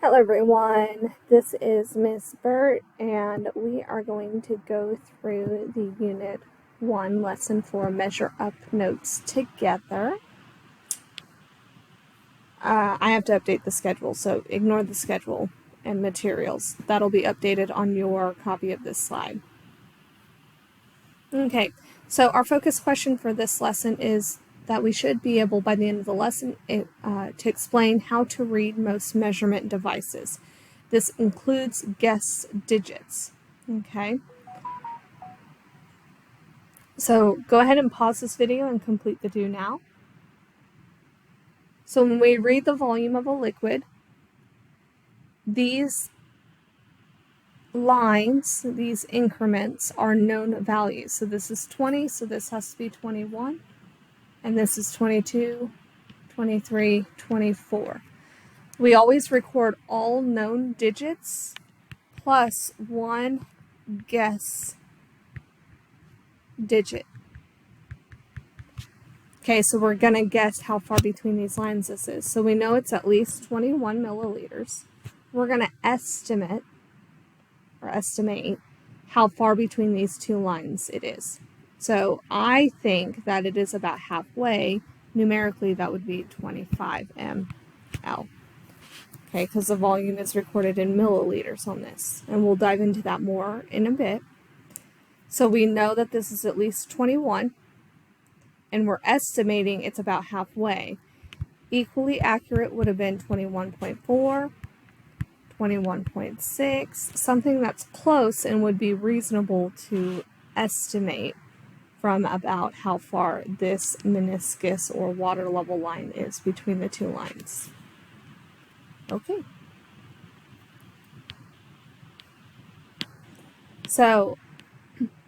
Hello everyone, this is Miss Burt and we are going to go through the Unit 1 Lesson 4 Measure Up notes together. I have to update the schedule, so ignore the schedule and materials. That'll be updated on your copy of this slide. Okay, so our focus question for this lesson is that we should be able by the end of the lesson to explain how to read most measurement devices. This includes guess digits, okay? So go ahead and pause this video and complete the do now. So when we read the volume of a liquid, these lines, these increments are known values. So this is 20, so this has to be 21, and this is 22, 23, 24. We always record all known digits plus one guess digit. Okay, so we're going to guess how far between these lines this is. So we know it's at least 21 milliliters. We're going to estimate how far between these two lines it is. So I think that it is about halfway. Numerically, that would be 25 ml. Okay, because the volume is recorded in milliliters on this. And we'll dive into that more in a bit. So we know that this is at least 21, and we're estimating it's about halfway. Equally accurate would have been 21.4, 21.6, something that's close and would be reasonable to estimate from about how far this meniscus or water level line is between the two lines. Okay. So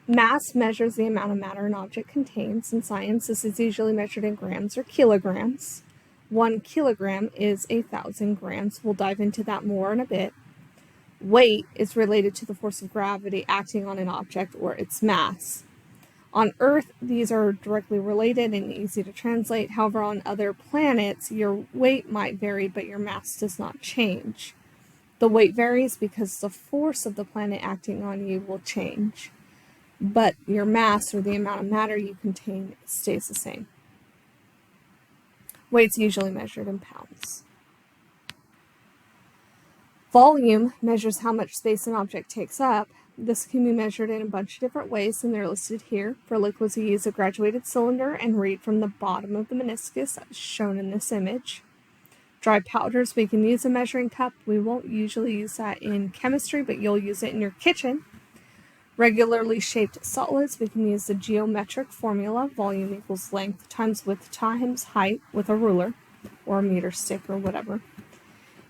mass measures the amount of matter an object contains. In science, this is usually measured in grams or kilograms. 1 kilogram is 1,000 grams. We'll dive into that more in a bit. Weight is related to the force of gravity acting on an object or its mass. On Earth, these are directly related and easy to translate. However, on other planets, your weight might vary, but your mass does not change. The weight varies because the force of the planet acting on you will change, but your mass or the amount of matter you contain stays the same. Weight's usually measured in pounds. Volume measures how much space an object takes up. This can be measured in a bunch of different ways, and they're listed here. For liquids, we use a graduated cylinder and read from the bottom of the meniscus, as shown in this image. Dry powders, we can use a measuring cup. We won't usually use that in chemistry, but you'll use it in your kitchen. Regularly shaped solids, we can use the geometric formula, volume equals length times width times height with a ruler or a meter stick or whatever.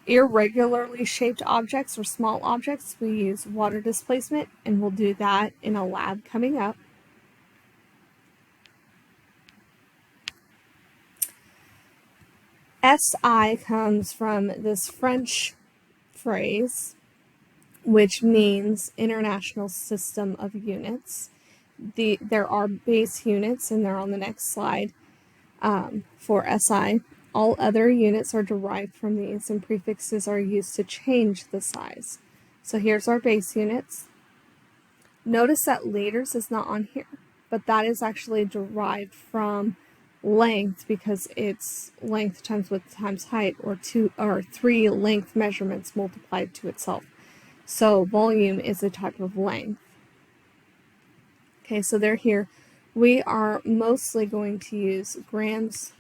Irregularly shaped objects or small objects, we use water displacement, and we'll do that in a lab coming up. SI comes from this French phrase, which means International System of Units. There are base units, and they're on the next slide for SI. All other units are derived from these, and prefixes are used to change the size. So here's our base units. Notice that liters is not on here, but that is actually derived from length because it's length times width times height, or 3 length measurements multiplied to itself. So volume is a type of length. Okay, so they're here. We are mostly going to use grams,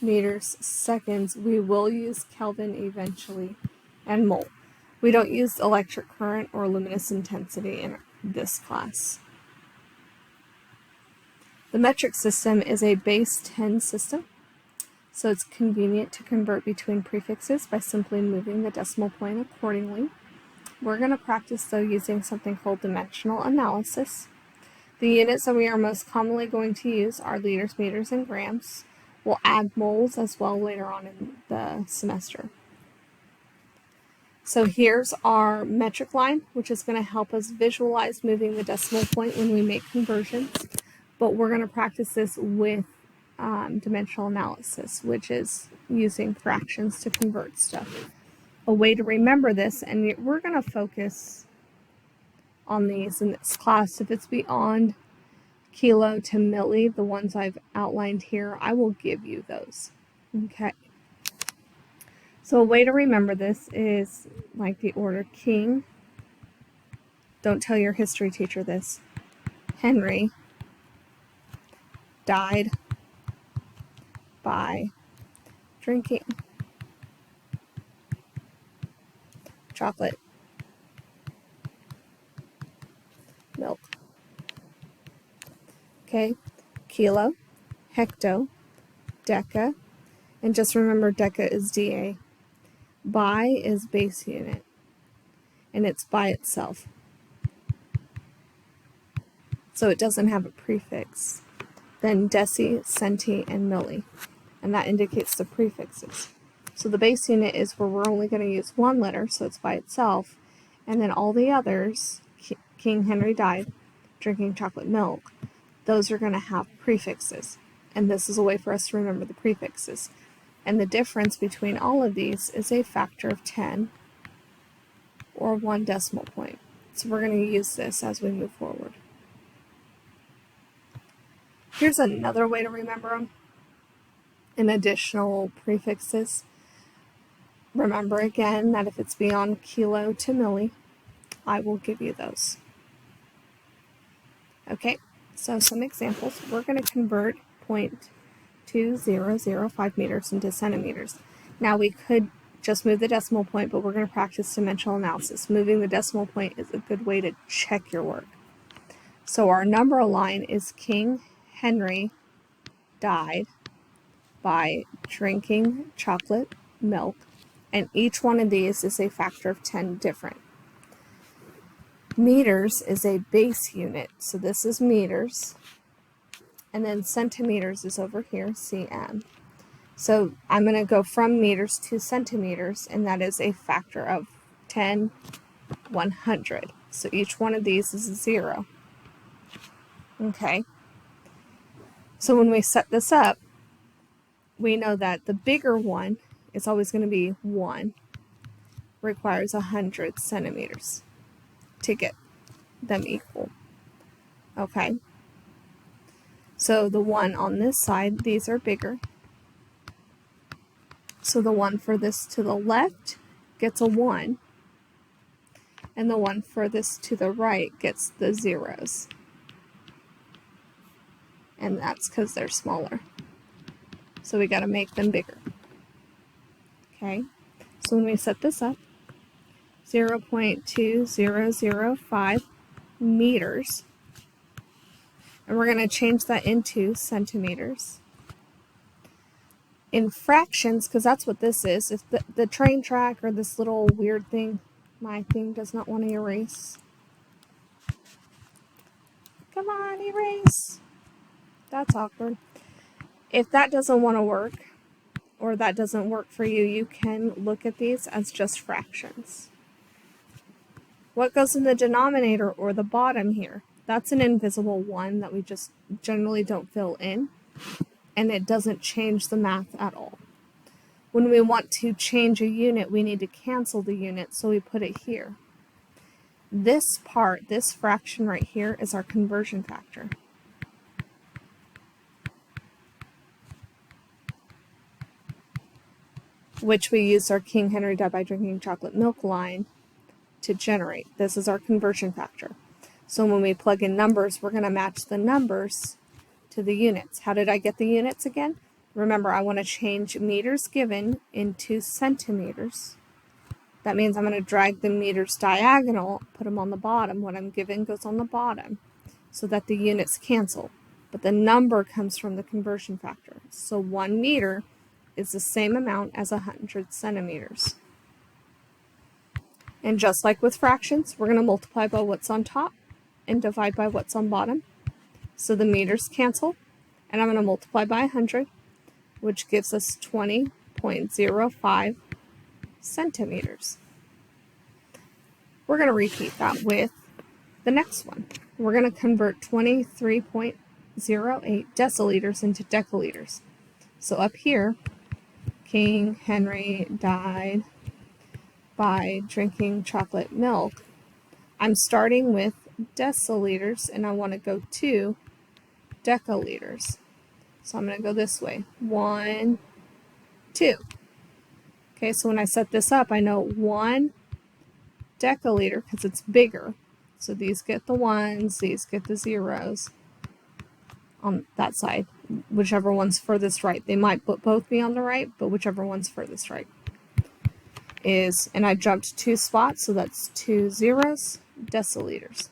meters, seconds. We will use Kelvin eventually, and mole. We don't use electric current or luminous intensity in this class. The metric system is a base 10 system, so it's convenient to convert between prefixes by simply moving the decimal point accordingly. We're going to practice, though, using something called dimensional analysis. The units that we are most commonly going to use are liters, meters, and grams. We'll add moles as well later on in the semester. So here's our metric line, which is going to help us visualize moving the decimal point when we make conversions. But we're going to practice this with dimensional analysis, which is using fractions to convert stuff. A way to remember this, and we're going to focus on these in this class. If it's beyond kilo to milli, the ones I've outlined here, I will give you those. Okay. So a way to remember this is like the order king. Don't tell your history teacher this. Henry died by drinking chocolate milk. Okay, kilo, hecto, deca, and just remember deca is DA. By is base unit, and it's by itself. So it doesn't have a prefix. Then deci, centi, and milli, and that indicates the prefixes. So the base unit is where we're only going to use one letter, so it's by itself, and then all the others, King Henry died drinking chocolate milk, those are going to have prefixes, and this is a way for us to remember the prefixes. And the difference between all of these is a factor of 10 or 1 decimal point. So we're going to use this as we move forward. Here's another way to remember them. In additional prefixes, remember again that if it's beyond kilo to milli, I will give you those. Okay, so some examples. We're going to convert 0.2005 meters into centimeters. Now we could just move the decimal point, but we're going to practice dimensional analysis. Moving the decimal point is a good way to check your work. So our number line is King Henry died by drinking chocolate milk, and each one of these is a factor of 10 different. Meters is a base unit, so this is meters, and then centimeters is over here, cm. So I'm going to go from meters to centimeters, and that is a factor of 10, 100. So each one of these is a 0. Okay. So when we set this up, we know that the bigger one is always going to be 1, requires 100 centimeters to get them equal. Okay. So the one on this side, these are bigger. So the one furthest to the left gets a 1, and the one furthest to the right gets the 0s. And that's because they're smaller. So we got to make them bigger. Okay, so when we set this up, 0.2005 meters, and we're going to change that into centimeters. In fractions, because that's what this is, if the train track or this little weird thing, my thing does not want to erase. Come on, erase. That's awkward. If that doesn't want to work, or that doesn't work for you, you can look at these as just fractions. What goes in the denominator or the bottom here? That's an invisible 1 that we just generally don't fill in, and it doesn't change the math at all. When we want to change a unit, we need to cancel the unit, so we put it here. This part, this fraction right here, is our conversion factor. Which we use our King Henry died by drinking chocolate milk line to generate. This is our conversion factor. So when we plug in numbers, we're going to match the numbers to the units. How did I get the units again? Remember, I want to change meters given into centimeters. That means I'm going to drag the meters diagonal, put them on the bottom. What I'm given goes on the bottom so that the units cancel. But the number comes from the conversion factor. So 1 meter is the same amount as 100 centimeters. And just like with fractions, we're going to multiply by what's on top and divide by what's on bottom. So the meters cancel, and I'm going to multiply by 100, which gives us 20.05 centimeters. We're going to repeat that with the next one. We're going to convert 23.08 deciliters into deciliters. So up here, King Henry died by drinking chocolate milk, I'm starting with deciliters and I want to go to deciliters. So I'm going to go this way. 1, 2. Okay, so when I set this up, I know 1 deciliter because it's bigger. So these get the ones, these get the zeros on that side, whichever one's furthest right. They might both be on the right, but whichever one's furthest right is, and I jumped 2 spots, so that's 2 zeros, deciliters.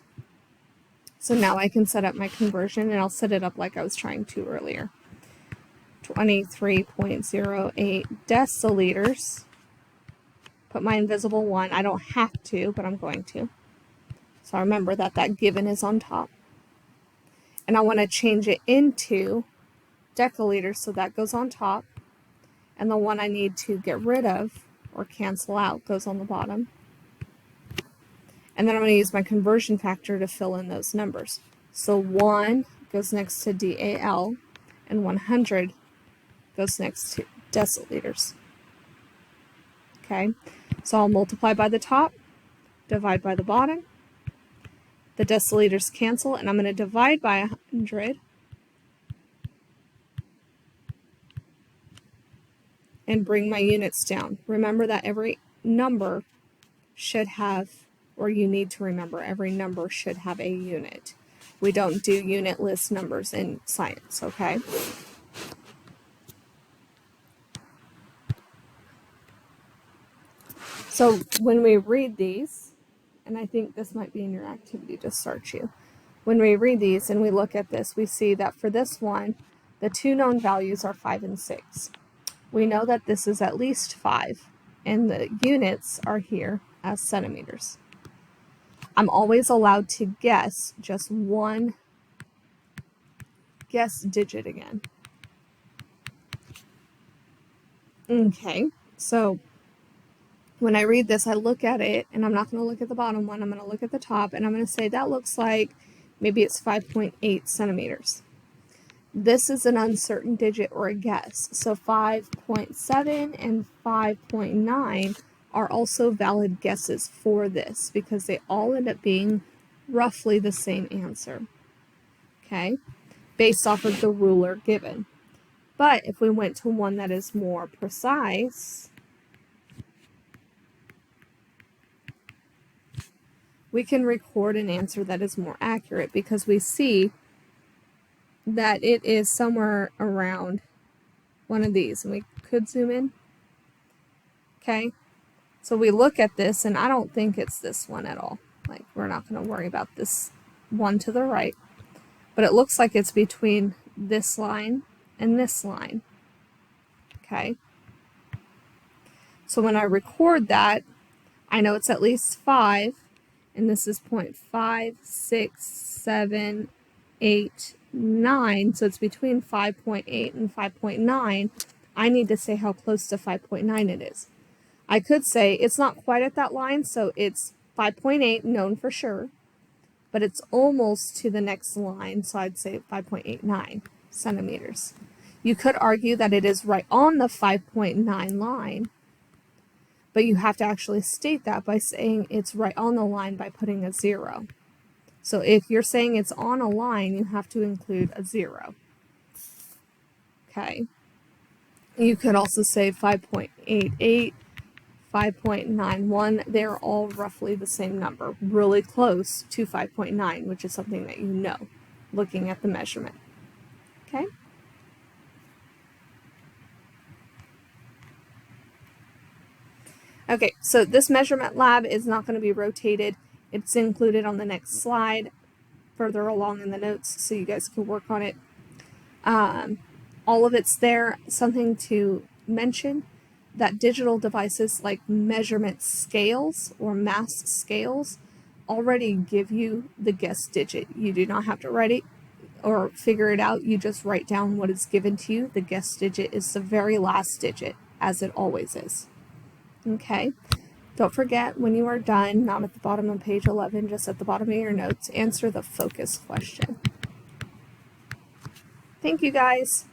So now I can set up my conversion, and I'll set it up like I was trying to earlier. 23.08 deciliters. Put my invisible 1. I don't have to, but I'm going to. So remember that that given is on top. And I want to change it into deciliters, so that goes on top. And the one I need to get rid of or cancel out goes on the bottom. And then I'm going to use my conversion factor to fill in those numbers. So 1 goes next to DAL, and 100 goes next to deciliters. Okay, so I'll multiply by the top, divide by the bottom. The deciliters cancel, and I'm going to divide by 100. And bring my units down. Remember that every number should have, or you need to remember, every number should have a unit. We don't do unitless numbers in science, okay? So when we read these, and I think this might be in your activity to start you, when we read these and we look at this, we see that for this one, the 2 known values are 5 and 6. We know that this is at least 5, and the units are here as centimeters. I'm always allowed to guess just one guess digit again. Okay, so when I read this, I look at it, and I'm not going to look at the bottom one. I'm going to look at the top, and I'm going to say that looks like maybe it's 5.8 centimeters. This is an uncertain digit or a guess. So 5.7 and 5.9 are also valid guesses for this because they all end up being roughly the same answer, okay, based off of the ruler given. But if we went to one that is more precise, we can record an answer that is more accurate because we see that it is somewhere around one of these, and we could zoom in. Okay, so we look at this, and I don't think it's this one at all. Like, we're not going to worry about this one to the right, but it looks like it's between this line and this line. Okay, so when I record that, I know it's at least 5, and this is 0.5, 6, 7, 8, 9, so it's between 5.8 and 5.9. I need to say how close to 5.9 it is. I could say it's not quite at that line, so it's 5.8 known for sure, but it's almost to the next line, so I'd say 5.89 centimeters. You could argue that it is right on the 5.9 line, but you have to actually state that by saying it's right on the line by putting a 0. So if you're saying it's on a line, you have to include a 0. Okay. You could also say 5.88, 5.91. They're all roughly the same number, really close to 5.9, which is something that you know, looking at the measurement. Okay. Okay, so this measurement lab is not going to be rotated. It's included on the next slide further along in the notes so you guys can work on it. All of it's there. Something to mention, that digital devices like measurement scales or mass scales already give you the guess digit. You do not have to write it or figure it out. You just write down what is given to you. The guess digit is the very last digit, as it always is. Okay. Don't forget, when you are done, not at the bottom of page 11, just at the bottom of your notes, answer the focus question. Thank you, guys.